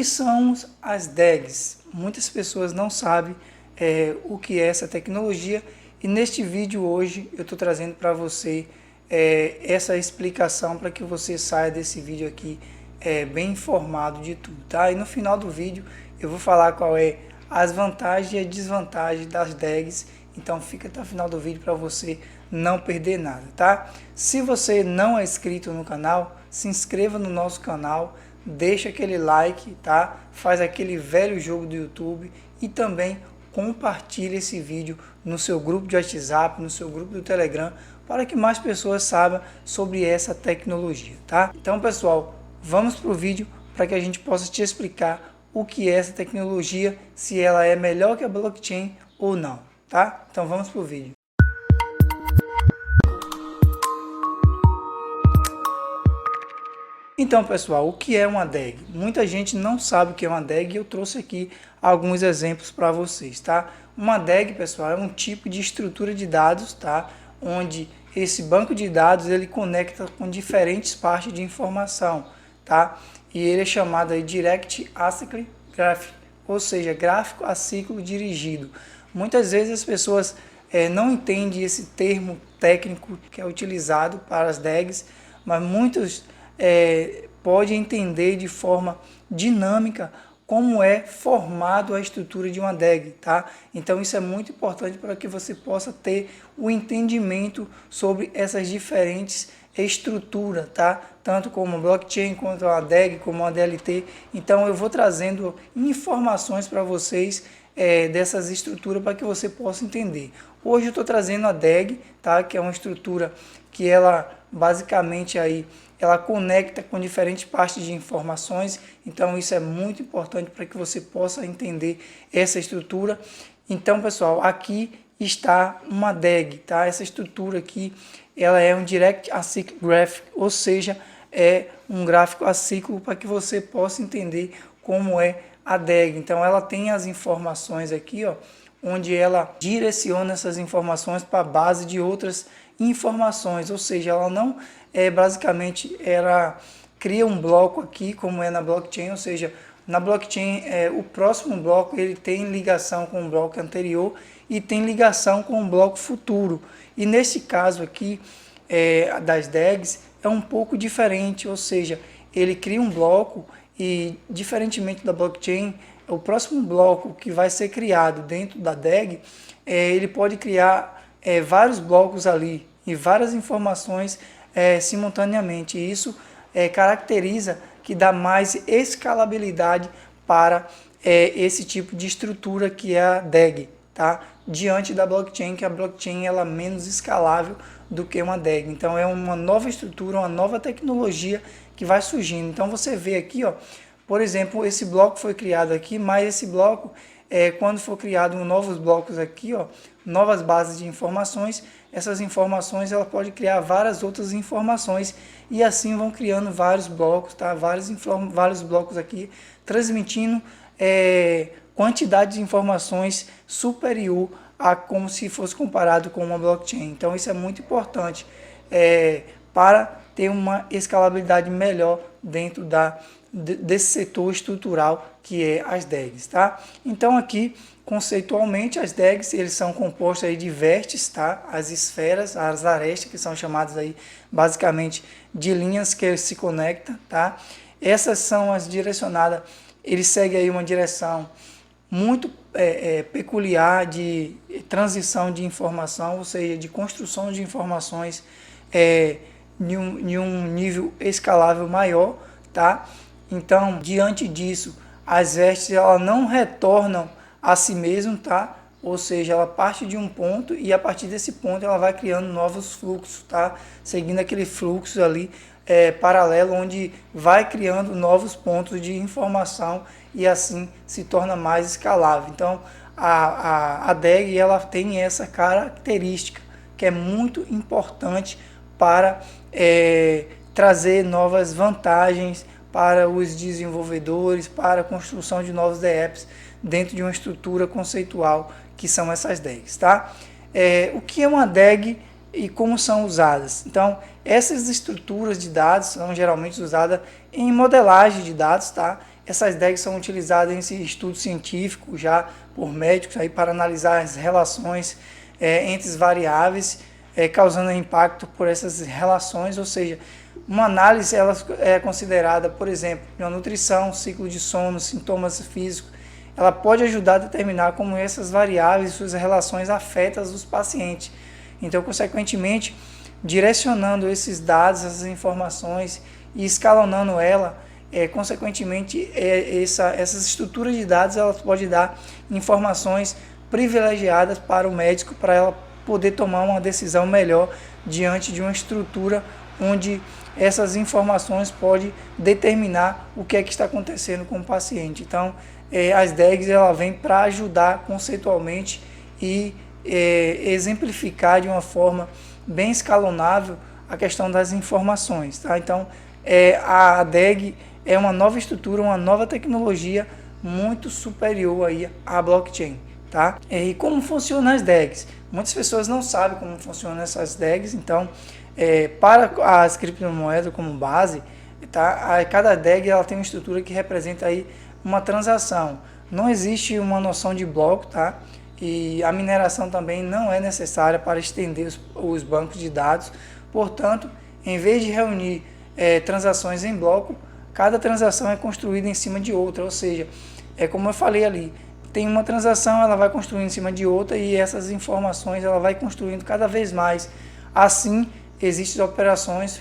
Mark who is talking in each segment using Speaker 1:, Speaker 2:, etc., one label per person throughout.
Speaker 1: que são as DAGs? Muitas pessoas não sabem o que é essa tecnologia e neste vídeo hoje eu estou trazendo para você essa explicação para que você saia desse vídeo aqui bem informado de tudo, tá? E no final do vídeo eu vou falar qual é as vantagens e as desvantagens das DAGs, então fica até o final do vídeo para você não perder nada, tá? Se você não é inscrito no canal, se inscreva no nosso canal, deixa aquele like, tá? Faz aquele velho jogo do YouTube e também compartilhe esse vídeo no seu grupo de WhatsApp, no seu grupo do Telegram, para que mais pessoas saibam sobre essa tecnologia, tá? Então, pessoal, vamos para o vídeo para que a gente possa te explicar o que é essa tecnologia, se ela é melhor que a blockchain ou não, tá? Então, vamos para o vídeo. Então, pessoal, o que é uma DAG? Muita gente não sabe o que é uma DAG e eu trouxe aqui alguns exemplos para vocês, tá? Uma DAG, pessoal, é um tipo de estrutura de dados, tá? Onde esse banco de dados ele conecta com diferentes partes de informação, tá? E ele é chamado aí Direct Acyclic Graph, ou seja, gráfico a ciclo dirigido. Muitas vezes as pessoas não entendem esse termo técnico que é utilizado para as DAGs, mas muitos pode entender de forma dinâmica como é formado a estrutura de uma DAG, tá? Então isso é muito importante para que você possa ter o entendimento sobre essas diferentes estruturas, tá? Tanto como blockchain, quanto a DAG, como a DLT. Então eu vou trazendo informações para vocês dessas estruturas para que você possa entender. Hoje eu estou trazendo a DAG, tá? Que é uma estrutura que ela basicamente aí ela conecta com diferentes partes de informações, então isso é muito importante para que você possa entender essa estrutura. Então, pessoal, aqui está uma DAG, tá? Essa estrutura aqui, ela é um Direct Acyclic Graph, ou seja, é um gráfico a ciclo para que você possa entender como é a DAG. Então, ela tem as informações aqui, ó, onde ela direciona essas informações para a base de outras informações, ou seja, ela não basicamente ela cria um bloco aqui, como é na blockchain, ou seja, na blockchain o próximo bloco ele tem ligação com o bloco anterior e tem ligação com o bloco futuro. E nesse caso aqui das DAGs é um pouco diferente, ou seja, ele cria um bloco e, diferentemente da blockchain, o próximo bloco que vai ser criado dentro da DAG, ele pode criar vários blocos ali e várias informações simultaneamente. E isso caracteriza que dá mais escalabilidade para esse tipo de estrutura que é a DAG, tá? Diante da blockchain, que a blockchain ela é menos escalável do que uma DAG. Então é uma nova estrutura, uma nova tecnologia que vai surgindo. Então você vê aqui, ó, por exemplo, esse bloco foi criado aqui, mas esse bloco, quando for criado novos blocos aqui, ó, novas bases de informações, essas informações ela pode criar várias outras informações e assim vão criando vários blocos, tá? Vários blocos aqui, transmitindo quantidade de informações superior a como se fosse comparado com uma blockchain. Então isso é muito importante para ter uma escalabilidade melhor dentro desse setor estrutural que é as DAGs, tá? Então aqui, conceitualmente, as DAGs eles são compostos aí de vértices, tá? As esferas, as arestas, que são chamadas aí basicamente de linhas que se conectam, tá? Essas são as direcionadas, ele segue aí uma direção muito peculiar de transição de informação, ou seja, de construção de informações em um nível escalável maior, tá? Então, diante disso, as vértices elas não retornam a si mesmo, tá? Ou seja, ela parte de um ponto e a partir desse ponto ela vai criando novos fluxos, tá? Seguindo aquele fluxo ali paralelo, onde vai criando novos pontos de informação e assim se torna mais escalável. Então, a DAG ela tem essa característica que é muito importante para trazer novas vantagens para os desenvolvedores, para a construção de novos DApps dentro de uma estrutura conceitual que são essas DAGs, tá? O que é uma DAG e como são usadas? Então, essas estruturas de dados são geralmente usadas em modelagem de dados, tá? Essas DEGs são utilizadas em estudo científico já por médicos aí para analisar as relações entre as variáveis, causando impacto por essas relações, ou seja, uma análise ela é considerada, por exemplo, uma nutrição, ciclo de sono, sintomas físicos, ela pode ajudar a determinar como essas variáveis e suas relações afetam os pacientes. Então, consequentemente, direcionando esses dados, essas informações e escalonando ela, consequentemente, essas estruturas de dados ela pode dar informações privilegiadas para o médico, para ela poder tomar uma decisão melhor diante de uma estrutura onde essas informações podem determinar o que é que está acontecendo com o paciente. Então, as DEGs ela vem para ajudar conceitualmente e exemplificar de uma forma bem escalonável a questão das informações. Tá? Então, a DEG é uma nova estrutura, uma nova tecnologia muito superior aí à blockchain. Tá? E como funcionam as DEGs? Muitas pessoas não sabem como funcionam essas DEGs, então, para as criptomoedas como base, tá? Cada DEG ela tem uma estrutura que representa aí uma transação. Não existe uma noção de bloco, tá? E a mineração também não é necessária para estender os bancos de dados. Portanto, em vez de reunir transações em bloco, cada transação é construída em cima de outra, ou seja, como eu falei ali, tem uma transação, ela vai construindo em cima de outra e essas informações ela vai construindo cada vez mais. Assim, existem operações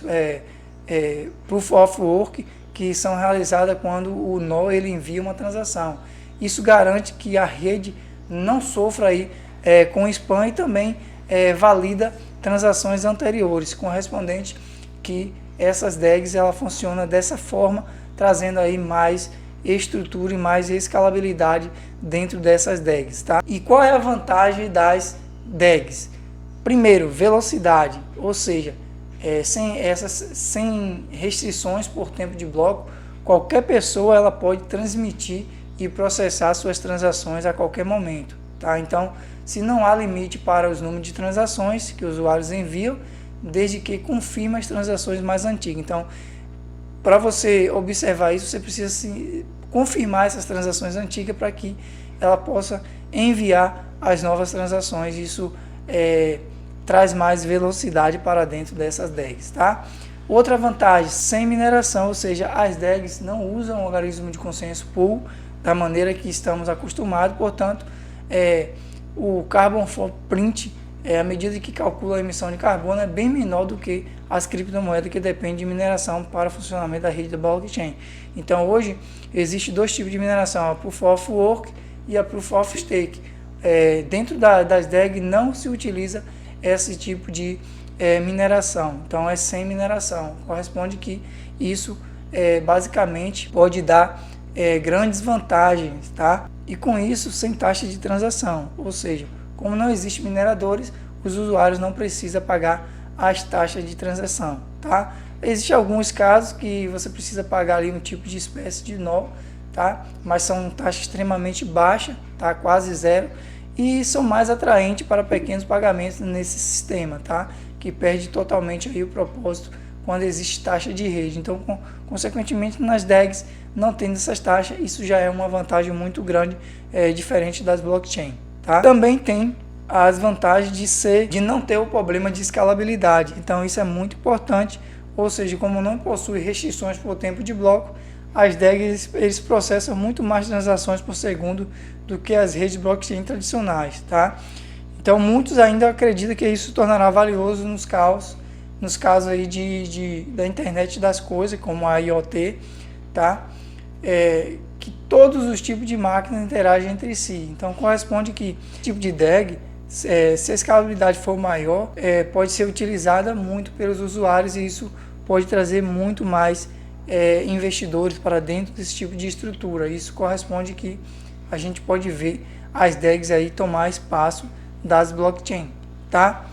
Speaker 1: Proof of Work que são realizadas quando o nó ele envia uma transação. Isso garante que a rede não sofra aí, com spam e também valida transações anteriores, correspondente que essas DEGs ela funciona dessa forma, trazendo aí mais estrutura e mais escalabilidade dentro dessas DEGs. Tá? E qual é a vantagem das DEGs? Primeiro, velocidade, ou seja, sem restrições por tempo de bloco, qualquer pessoa ela pode transmitir e processar suas transações a qualquer momento. Tá? Então, se não há limite para os números de transações que os usuários enviam, desde que confirme as transações mais antigas. Então, para você observar isso, você precisa confirmar essas transações antigas para que ela possa enviar as novas transações. Isso traz mais velocidade para dentro dessas DEGs. Tá? Outra vantagem, sem mineração, ou seja, as DEGs não usam o algoritmo de consenso pool da maneira que estamos acostumados, portanto, o carbon footprint, a medida que calcula a emissão de carbono, é bem menor do que as criptomoedas que dependem de mineração para o funcionamento da rede da blockchain. Então, hoje, existe dois tipos de mineração, a Proof of Work e a Proof of Stake. Dentro das DEG não se utiliza esse tipo de mineração, então é sem mineração. Corresponde que isso basicamente pode dar grandes vantagens, tá? E com isso sem taxa de transação, ou seja, como não existe mineradores, os usuários não precisam pagar as taxas de transação, tá? Existem alguns casos que você precisa pagar ali um tipo de espécie de nó, tá? Mas são taxas extremamente baixas, tá? Quase zero, e são mais atraentes para pequenos pagamentos nesse sistema, tá? Que perde totalmente aí o propósito quando existe taxa de rede. Então, consequentemente, nas DEGs, não tendo essas taxas, isso já é uma vantagem muito grande, diferente das blockchain. Tá? Também tem as vantagens de não ter o problema de escalabilidade. Então, isso é muito importante, ou seja, como não possui restrições por tempo de bloco, as DEGs eles processam muito mais transações por segundo do que as redes blockchain tradicionais. Tá? Então, muitos ainda acreditam que isso tornará valioso nos casos aí da internet das coisas, como a IoT, tá? Que todos os tipos de máquinas interagem entre si. Então, corresponde que tipo de DEG, se a escalabilidade for maior, pode ser utilizada muito pelos usuários e isso pode trazer muito mais investidores para dentro desse tipo de estrutura. Isso corresponde que a gente pode ver as DEGs aí tomar espaço das blockchain, tá?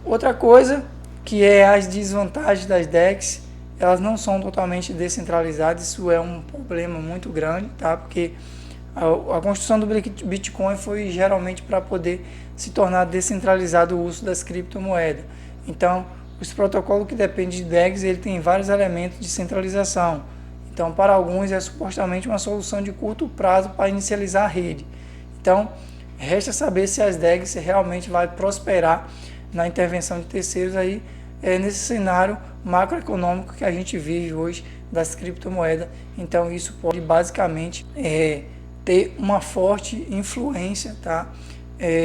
Speaker 1: Outra coisa que é as desvantagens das DEGs, elas não são totalmente descentralizadas, isso é um problema muito grande, tá? Porque a construção do Bitcoin foi geralmente para poder se tornar descentralizado o uso das criptomoedas. Então, os protocolos que dependem de DEGs, ele tem vários elementos de centralização. Então, para alguns é supostamente uma solução de curto prazo para inicializar a rede. Então, resta saber se as DEGs realmente vai prosperar na intervenção de terceiros aí nesse cenário macroeconômico que a gente vive hoje das criptomoedas. Então, isso pode basicamente ter uma forte influência, tá?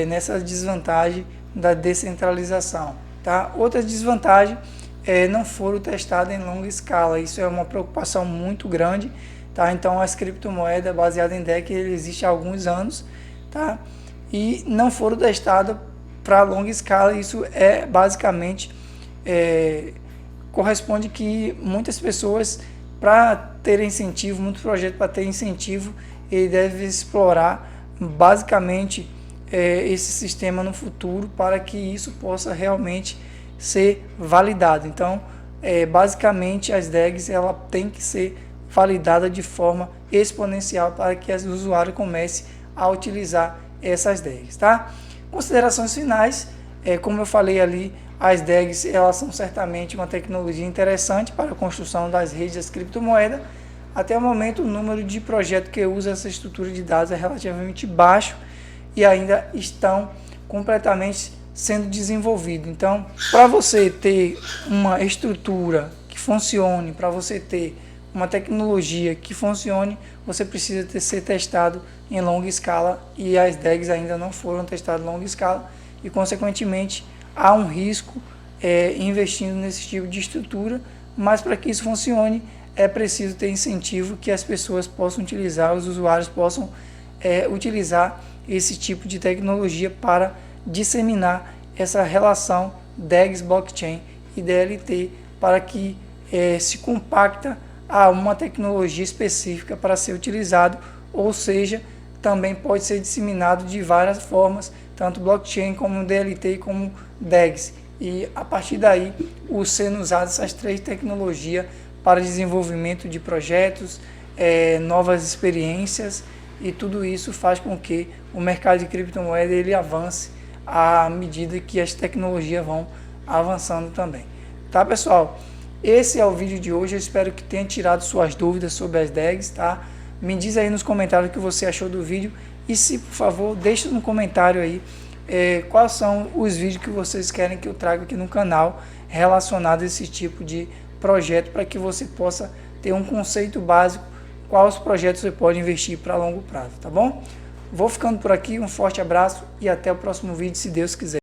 Speaker 1: Nessa desvantagem da descentralização, tá? Outra desvantagem não foram testadas em longa escala. Isso é uma preocupação muito grande, tá? Então, as criptomoedas baseadas em DEX existem há alguns anos, tá? E não foram testadas para longa escala. Isso basicamente corresponde que muitas pessoas, para ter incentivo, muitos projetos para ter incentivo, ele deve explorar basicamente esse sistema no futuro para que isso possa realmente ser validado. Então, basicamente as DEGs ela tem que ser validada de forma exponencial para que os usuários comecem a utilizar essas DEGs, tá? Considerações finais, como eu falei ali, as DEGs elas são certamente uma tecnologia interessante para a construção das redes das criptomoedas. Até o momento, o número de projetos que usam essa estrutura de dados é relativamente baixo e ainda estão completamente sendo desenvolvidos. Então, para você ter uma estrutura que funcione, para você ter uma tecnologia que funcione, você precisa ser testado em longa escala, e as DEGs ainda não foram testadas em longa escala, e consequentemente há um risco investindo nesse tipo de estrutura, mas para que isso funcione é preciso ter incentivo que as pessoas possam utilizar, os usuários possam utilizar esse tipo de tecnologia para disseminar essa relação DEGs blockchain e DLT para que se compacta a uma tecnologia específica para ser utilizado, ou seja, também pode ser disseminado de várias formas, tanto blockchain como DLT como DEGs, e a partir daí sendo usadas essas três tecnologias para desenvolvimento de projetos, novas experiências, e tudo isso faz com que o mercado de criptomoeda ele avance à medida que as tecnologias vão avançando também. Tá, pessoal? Esse é o vídeo de hoje, eu espero que tenha tirado suas dúvidas sobre as DEGs, tá? Me diz aí nos comentários o que você achou do vídeo, e se, por favor, deixe no comentário aí quais são os vídeos que vocês querem que eu traga aqui no canal relacionado a esse tipo de projeto, para que você possa ter um conceito básico, quais projetos você pode investir para longo prazo, tá bom? Vou ficando por aqui, um forte abraço e até o próximo vídeo, se Deus quiser.